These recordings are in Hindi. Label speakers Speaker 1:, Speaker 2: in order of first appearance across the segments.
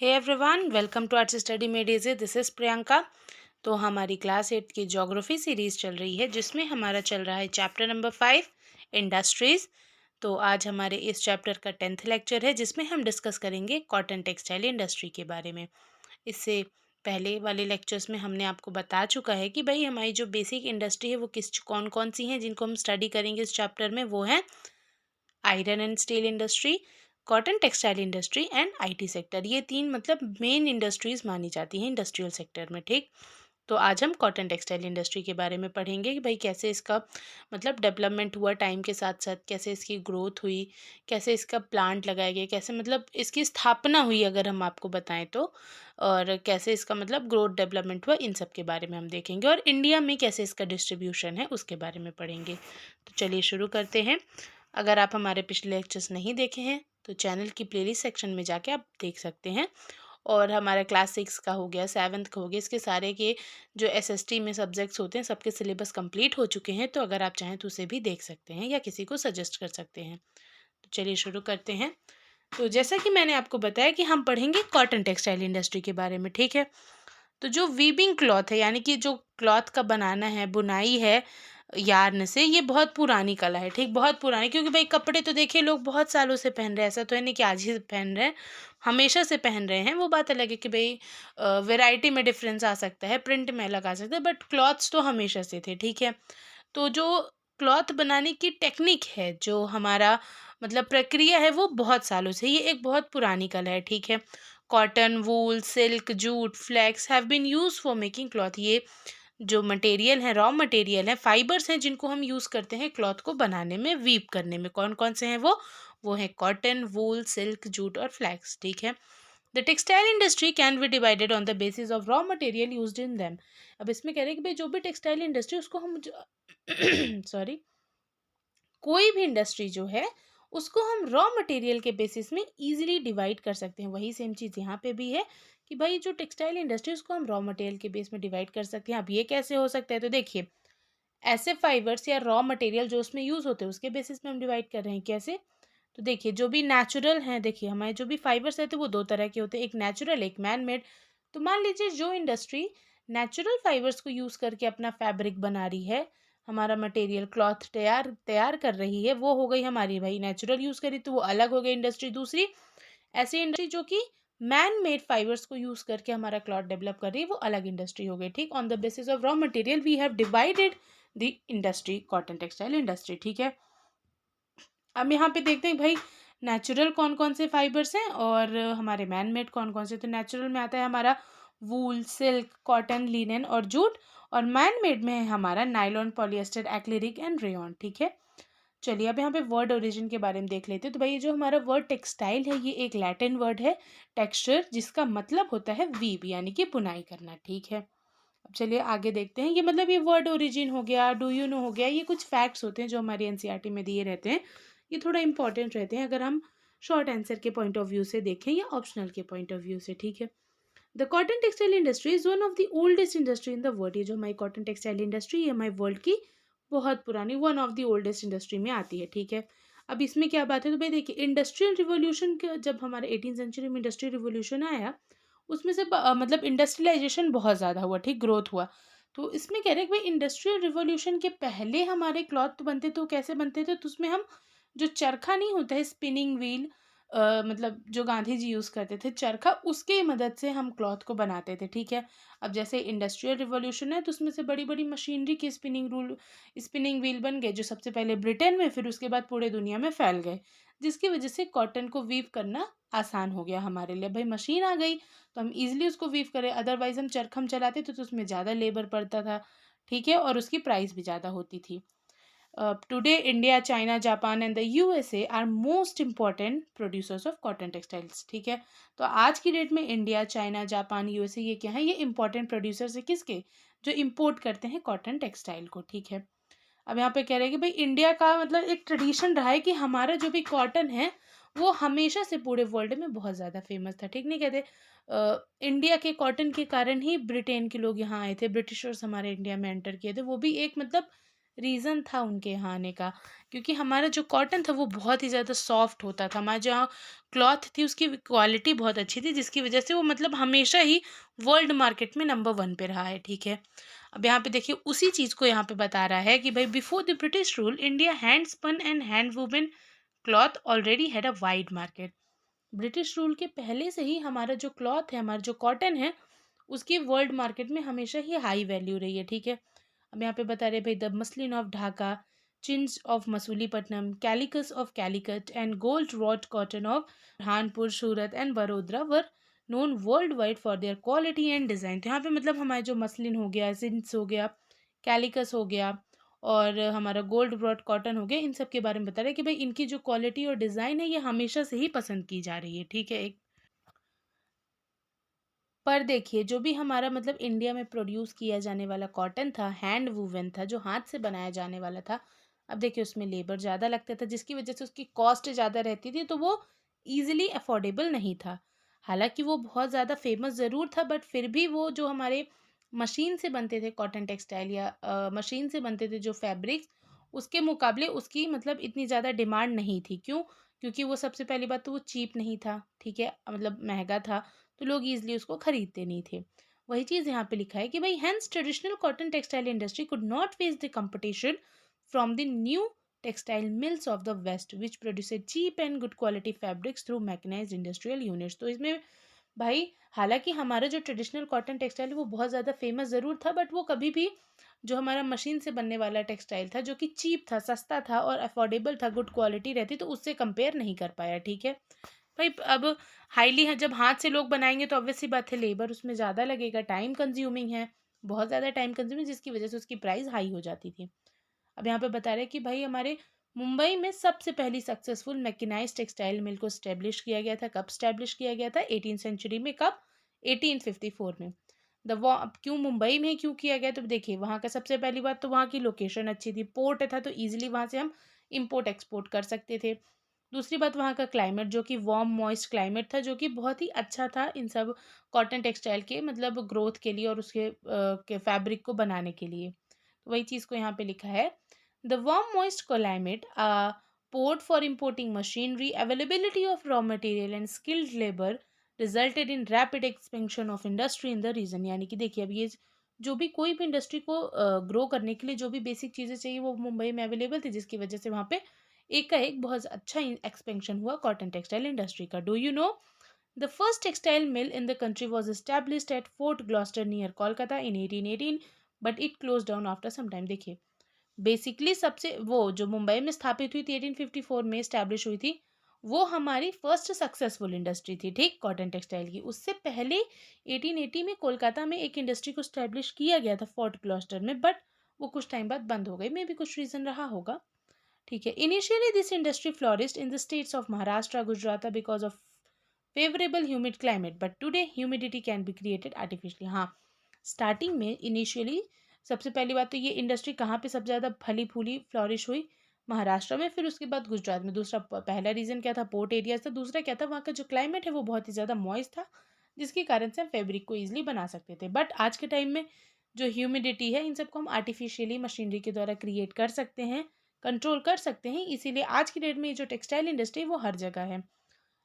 Speaker 1: Hey everyone, welcome to arts study made easy. This is Priyanka. तो हमारी क्लास 8 की ज्योग्राफी सीरीज़ चल रही है जिसमें हमारा चल रहा है चैप्टर नंबर 5 इंडस्ट्रीज़। तो आज हमारे इस चैप्टर का 10th लेक्चर है जिसमें हम डिस्कस करेंगे कॉटन टेक्सटाइल इंडस्ट्री के बारे में। इससे पहले वाले लेक्चर्स में हमने आपको बता चुका है कि भाई हमारी जो बेसिक इंडस्ट्री है वो कौन कौन सी हैं जिनको हम स्टडी करेंगे इस चैप्टर में। वो हैं iron and steel industry, cotton textile industry and IT sector. ये तीन मतलब मेन इंडस्ट्रीज मानी जाती हैं इंडस्ट्रियल सेक्टर में। ठीक, तो आज हम कॉटन टेक्सटाइल इंडस्ट्री के बारे में पढ़ेंगे कि भाई कैसे इसका मतलब डेवलपमेंट हुआ टाइम के साथ साथ, कैसे इसकी ग्रोथ हुई, कैसे इसका प्लांट लगाया गया, कैसे मतलब इसकी स्थापना हुई अगर हम आपको बताएं तो, और कैसे इसका मतलब ग्रोथ डेवलपमेंट हुआ, इन सब के बारे में हम देखेंगे। और इंडिया में कैसे इसका डिस्ट्रीब्यूशन है उसके बारे में पढ़ेंगे। तो चलिए शुरू करते हैं। अगर आप हमारे पिछले लेक्चर्स नहीं देखे हैं तो चैनल की प्लेलिस्ट सेक्शन में जाके आप देख सकते हैं। और हमारा क्लास 6 का हो गया, 7th का हो गया, इसके सारे के जो एसएसटी में सब्जेक्ट्स होते हैं सबके सिलेबस कंप्लीट हो चुके हैं। तो अगर आप चाहें तो उसे भी देख सकते हैं या किसी को सजेस्ट कर सकते हैं। तो चलिए शुरू करते हैं। तो जैसा कि मैंने आपको बताया कि हम पढ़ेंगे कॉटन टेक्सटाइल इंडस्ट्री के बारे में। ठीक है, तो जो वीविंग क्लॉथ है यानी कि जो क्लॉथ का बनाना है, बुनाई है यार्न से, ये बहुत पुरानी कला है। ठीक, बहुत पुरानी, क्योंकि भाई कपड़े तो देखिए लोग बहुत सालों से पहन रहे हैं, ऐसा तो है नहीं कि आज ही पहन रहे हैं, हमेशा से पहन रहे हैं। वो बात अलग है कि भाई वैरायटी में डिफरेंस आ सकता है, प्रिंट में अलग आ सकता है, बट क्लॉथ्स तो हमेशा से थे। ठीक है, तो जो क्लॉथ बनाने की टेक्निक है, जो हमारा मतलब प्रक्रिया है, वो बहुत सालों से, ये एक बहुत पुरानी कला है। ठीक है, cotton, wool, silk, jute, flax have been use for making cloth. ये जो मटेरियल है, रॉ मटेरियल है, फाइबर्स हैं जिनको हम यूज़ करते हैं क्लॉथ को बनाने में, वीव करने में। कौन कौन से हैं वो है कॉटन, वूल, सिल्क, जूट और फ्लैक्स। ठीक है, the textile industry can be divided on the basis of raw material used in them. अब इसमें कह रहे हैं कि भाई जो भी टेक्सटाइल इंडस्ट्री उसको हम सॉरी, कोई भी इंडस्ट्री जो है उसको हम रॉ मटेरियल के बेसिस में इजीली डिवाइड कर सकते हैं। वही सेम चीज़ यहाँ पे भी है कि भाई जो टेक्सटाइल इंडस्ट्री उसको हम रॉ मटेरियल के बेस में डिवाइड कर सकते हैं। अब ये कैसे हो सकता है, तो देखिए ऐसे फाइबर्स या रॉ मटेरियल जो उसमें यूज़ होते हैं उसके बेसिस में हम डिवाइड कर रहे हैं। कैसे, तो देखिए जो भी नेचुरल हैं, देखिए हमारे जो भी फाइबर्स रहते हैं वो दो तरह के होते हैं, एक नेचुरल एक मैन मेड। तो मान लीजिए जो इंडस्ट्री नेचुरल फाइबर्स को यूज़ करके अपना फैब्रिक बना रही है, हमारा मटेरियल क्लॉथ तैयार तैयार कर रही है, वो हो गई हमारी भाई नेचुरल यूज़ करी, तो वो अलग हो गई इंडस्ट्री। दूसरी ऐसी इंडस्ट्री जो कि मैन मेड फाइबर्स को यूज़ करके हमारा क्लॉथ डेवलप कर रही है, वो अलग इंडस्ट्री हो गई। ठीक, on the basis of raw material we have divided the industry, cotton textile industry. ठीक है, अब यहाँ पे देखते हैं भाई नेचुरल कौन कौन से फाइबर्स हैं और हमारे मैन मेड कौन कौन से। तो नेचुरल में आता है हमारा वूल, सिल्क, कॉटन, लिनन और जूट, और मैन मेड में है हमारा nylon, polyester, acrylic and rayon. ठीक है, चलिए अब यहाँ पे वर्ड ओरिजिन के बारे में देख लेते हैं। तो भाई ये जो हमारा वर्ड टेक्सटाइल है ये एक लैटिन वर्ड है, टेक्सचर, जिसका मतलब होता है वीव यानी कि बुनाई करना। ठीक है, अब चलिए आगे देखते हैं। ये मतलब ये वर्ड ओरिजिन हो गया, डू यू नो हो गया, ये कुछ फैक्ट्स होते हैं जो हमारी एनसीईआरटी में दिए रहते हैं। ये थोड़ा इंपॉर्टेंट रहते हैं अगर हम शॉर्ट आंसर के पॉइंट ऑफ व्यू से देखें या ऑप्शनल के पॉइंट ऑफ व्यू से। ठीक है, the cotton textile industry is one of the oldest industry in the world. ये जो हमारी कॉटन टेक्सटाइल इंडस्ट्री है हमारी वर्ल्ड की बहुत पुरानी, one of the oldest industry में आती है। ठीक है, अब इसमें क्या बात है, तो भाई देखिए इंडस्ट्रियल रिवोल्यूशन के, जब हमारे 18th सेंचुरी में इंडस्ट्रियल रिवोल्यूशन आया उसमें से मतलब इंडस्ट्रियलाइजेशन बहुत ज़्यादा हुआ। ठीक, ग्रोथ हुआ। तो इसमें कह रहे हैं कि भाई इंडस्ट्रियल रिवोल्यूशन के पहले हमारे क्लॉथ बनते तो कैसे बनते थे, तो उसमें हम जो चरखा नहीं होता है, स्पिनिंग व्हील, मतलब जो गांधी जी यूज़ करते थे चरखा, उसके मदद से हम क्लॉथ को बनाते थे। ठीक है, अब जैसे इंडस्ट्रियल रिवॉल्यूशन है तो उसमें से बड़ी बड़ी मशीनरी के स्पिनिंग व्हील बन गए, जो सबसे पहले ब्रिटेन में, फिर उसके बाद पूरे दुनिया में फैल गए, जिसकी वजह से कॉटन को वीव करना आसान हो गया हमारे लिए। भाई मशीन आ गई तो हम इजीली उसको वीव करें, अदरवाइज हम चरखम चलाते तो उसमें ज़्यादा लेबर पड़ता था। ठीक है, और उसकी प्राइस भी ज़्यादा होती थी। Today India, China, Japan and the USA are most important producers of cotton textiles. ठीक है, तो आज की डेट में इंडिया, चाइना, जापान, यूएसए, ये क्या है, ये इंपॉर्टेंट प्रोड्यूसर्स है किसके, जो इम्पोर्ट करते हैं कॉटन टेक्सटाइल को। ठीक है, अब यहाँ पे कह रहे हैं कि भाई इंडिया का मतलब एक ट्रेडिशन रहा है कि हमारा जो भी कॉटन है वो हमेशा से पूरे वर्ल्ड में बहुत ज़्यादा फेमस था। ठीक, नहीं कहते इंडिया के कॉटन के कारण ही ब्रिटेन के लोग यहाँ आए थे, ब्रिटिशर्स हमारे इंडिया में एंटर किए थे, वो भी एक मतलब रीज़न था उनके यहाँ आने का, क्योंकि हमारा जो कॉटन था वो बहुत ही ज़्यादा सॉफ्ट होता था। हमारे जहाँ क्लॉथ थी उसकी क्वालिटी बहुत अच्छी थी, जिसकी वजह से वो मतलब हमेशा ही वर्ल्ड मार्केट में नंबर 1 पे रहा है, ठीक है। अब यहाँ पे देखिए उसी चीज़ को यहाँ पे बता रहा है कि भाई before the British rule India hand spun and hand woven cloth already had a wide market. British rule के पहले से ही हमारा जो क्लॉथ है, हमारा जो कॉटन है, उसकी वर्ल्ड मार्केट में हमेशा ही हाई वैल्यू रही है, ठीक है। अब यहाँ पे बता रहे भाई the muslin of Dhaka, chintz of Masulipatnam, calicos of Calicut and gold rod cotton of Burhanpur, Surat and Vadodara were known worldwide for their quality and design. तो यहाँ पे मतलब हमारे जो मसलिन हो गया, चिन्स हो गया, कैलिकस हो गया और हमारा गोल्ड ब्रॉड कॉटन हो गया, इन सब के बारे में बता रहे हैं कि भाई इनकी जो क्वालिटी और डिज़ाइन है ये हमेशा से ही पसंद की जा रही है, ठीक है। एक पर देखिए जो भी हमारा मतलब इंडिया में प्रोड्यूस किया जाने वाला कॉटन था, हैंड वूवन था, जो हाथ से बनाया जाने वाला था। अब देखिए उसमें लेबर ज़्यादा लगता था, जिसकी वजह से उसकी कॉस्ट ज़्यादा रहती थी, तो वो ईजिली अफोर्डेबल नहीं था। हालांकि वो बहुत ज़्यादा फेमस ज़रूर था, बट फिर भी वो जो हमारे मशीन से बनते थे कॉटन टेक्सटाइल या मशीन से बनते थे जो फैब्रिक्स, उसके मुकाबले उसकी मतलब इतनी ज़्यादा डिमांड नहीं थी। क्यों? क्योंकि वो सबसे पहली बात तो वो चीप नहीं था, ठीक है, मतलब महंगा था, तो लोग ईजिली उसको खरीदते नहीं थे। वही चीज़ यहाँ पे लिखा है कि भाई hence traditional cotton textile industry could not face the competition from the new textile mills of the west which produced cheap and good quality fabrics through mechanised industrial units. तो इसमें भाई हालांकि हमारा जो ट्रेडिशनल कॉटन टेक्सटाइल है वो बहुत ज़्यादा फेमस ज़रूर था, बट वो कभी भी जो हमारा मशीन से बनने वाला टेक्सटाइल था जो कि चीप था, सस्ता था और अफोर्डेबल था, गुड क्वालिटी रहती, तो उससे कंपेयर नहीं कर पाया, ठीक है भाई। अब हाईली है, जब हाथ से लोग बनाएंगे तो ऑब्वियस सी बात है लेबर उसमें ज़्यादा लगेगा, टाइम कंज्यूमिंग है, बहुत ज़्यादा टाइम कंज्यूमिंग, जिसकी वजह से उसकी प्राइस हाई हो जाती थी। अब यहाँ पे बता रहे हैं कि भाई हमारे मुंबई में सबसे पहली सक्सेसफुल मैकेनाइज्ड टेक्सटाइल मिल को स्टैब्लिश किया गया था। कब स्टैब्लिश किया गया था? 18th सेंचुरी में। कब? 1854 में। अब क्यों मुंबई में क्यों किया गया? तो देखिए वहाँ का सबसे पहली बात तो वहाँ की लोकेशन अच्छी थी, पोर्ट था, तो ईजिली वहाँ से हम इम्पोर्ट एक्सपोर्ट कर सकते थे। दूसरी बात वहाँ का क्लाइमेट जो कि वार्म मॉइस्ट क्लाइमेट था, जो कि बहुत ही अच्छा था इन सब कॉटन टेक्सटाइल के मतलब ग्रोथ के लिए और उसके के फैब्रिक को बनाने के लिए। तो वही चीज़ को यहाँ पे लिखा है, the warm moist climate port for importing machinery, availability of raw material and skilled labor resulted in rapid expansion of industry in the region। यानी कि देखिए अब ये जो भी कोई भी इंडस्ट्री को ग्रो करने के लिए जो भी बेसिक चीज़ें चाहिए वो मुंबई में अवेलेबल थी, जिसकी वजह से वहाँ पे एक का एक बहुत अच्छा एक्सपेंशन हुआ कॉटन टेक्सटाइल इंडस्ट्री का। Do you know the first textile mill in the country was established at Fort Gloster near Kolkata in 1818 but it close down after some time. देखिए बेसिकली सबसे वो जो मुंबई में स्थापित हुई थी 1854 में स्टैब्लिश हुई थी, वो हमारी फर्स्ट सक्सेसफुल इंडस्ट्री थी, ठीक, कॉटन टेक्सटाइल की। उससे पहले 1880 में कोलकाता में एक इंडस्ट्री को स्टैब्लिश किया गया था फोर्ट ग्लॉस्टर में, बट वो कुछ टाइम बाद बंद हो गई, मे भी कुछ रीज़न रहा होगा, ठीक है। Initially this industry flourished in the states of Maharashtra Gujarat because of favourable humid climate, but today humidity can be created artificially. हाँ, स्टार्टिंग में इनिशियली सबसे पहली बात तो ये इंडस्ट्री कहाँ पे सबसे ज़्यादा फली फूली फ्लॉरिश हुई? महाराष्ट्र में, फिर उसके बाद गुजरात में। दूसरा पहला रीज़न क्या था? पोर्ट एरियाज था। दूसरा क्या था? वहाँ का जो क्लाइमेट है वो बहुत ही ज़्यादा मॉइस्ट था, जिसके कारण से हम फैब्रिक को ईजिली बना सकते थे। बट आज के टाइम में जो ह्यूमिडिटी है इन सबको हम आर्टिफिशियली मशीनरी के द्वारा क्रिएट कर सकते हैं, कंट्रोल कर सकते हैं, इसीलिए आज की डेट में ये जो टेक्सटाइल इंडस्ट्री है वो हर जगह है।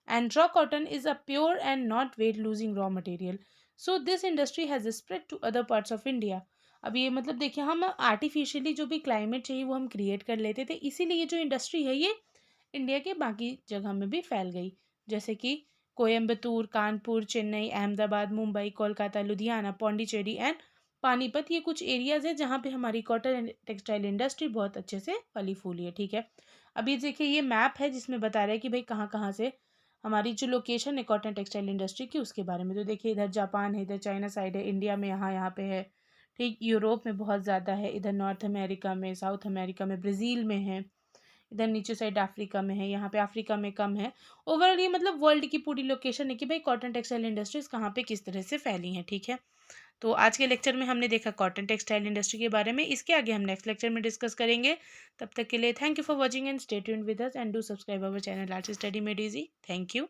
Speaker 1: And raw cotton is a pure and not weight losing raw material, so this industry has spread to other parts of India। अब ये मतलब देखिए हम आर्टिफिशियली जो भी क्लाइमेट चाहिए वो हम क्रिएट कर लेते थे, इसीलिए ये जो इंडस्ट्री है ये इंडिया के बाकी जगह में भी फैल गई, जैसे कि कोयम्बतूर, कानपुर, चेन्नई, अहमदाबाद, मुंबई, कोलकाता, लुधियाना, पौंडीचेरी एंड पानीपत, ये कुछ एरियाज है जहाँ पे हमारी कॉटन टेक्सटाइल इंडस्ट्री बहुत अच्छे से फली फूली है, ठीक है। अभी देखिए ये मैप है जिसमें बता रहा है कि भाई कहाँ कहाँ से हमारी जो लोकेशन है कॉटन टेक्सटाइल इंडस्ट्री की उसके बारे में। तो देखिए इधर जापान है, इधर चाइना साइड है, इंडिया में यहाँ यहाँ पे है, ठीक, यूरोप में बहुत ज़्यादा है, इधर नॉर्थ अमेरिका में, साउथ अमेरिका में, ब्राज़ील में है, इधर नीचे साइड अफ्रीका में है, यहाँ पे अफ्रीका में कम है। ओवरऑल ये मतलब वर्ल्ड की पूरी लोकेशन है कि भाई कॉटन टेक्सटाइल इंडस्ट्रीज कहाँ पे किस तरह से फैली हैं, ठीक है। तो आज के लेक्चर में हमने देखा कॉटन टेक्सटाइल इंडस्ट्री के बारे में, इसके आगे हम नेक्स्ट लेक्चर में डिस्कस करेंगे। तब तक के लिए thank you for watching and stay tuned with us and do subscribe our channel arts study made easy. Thank you.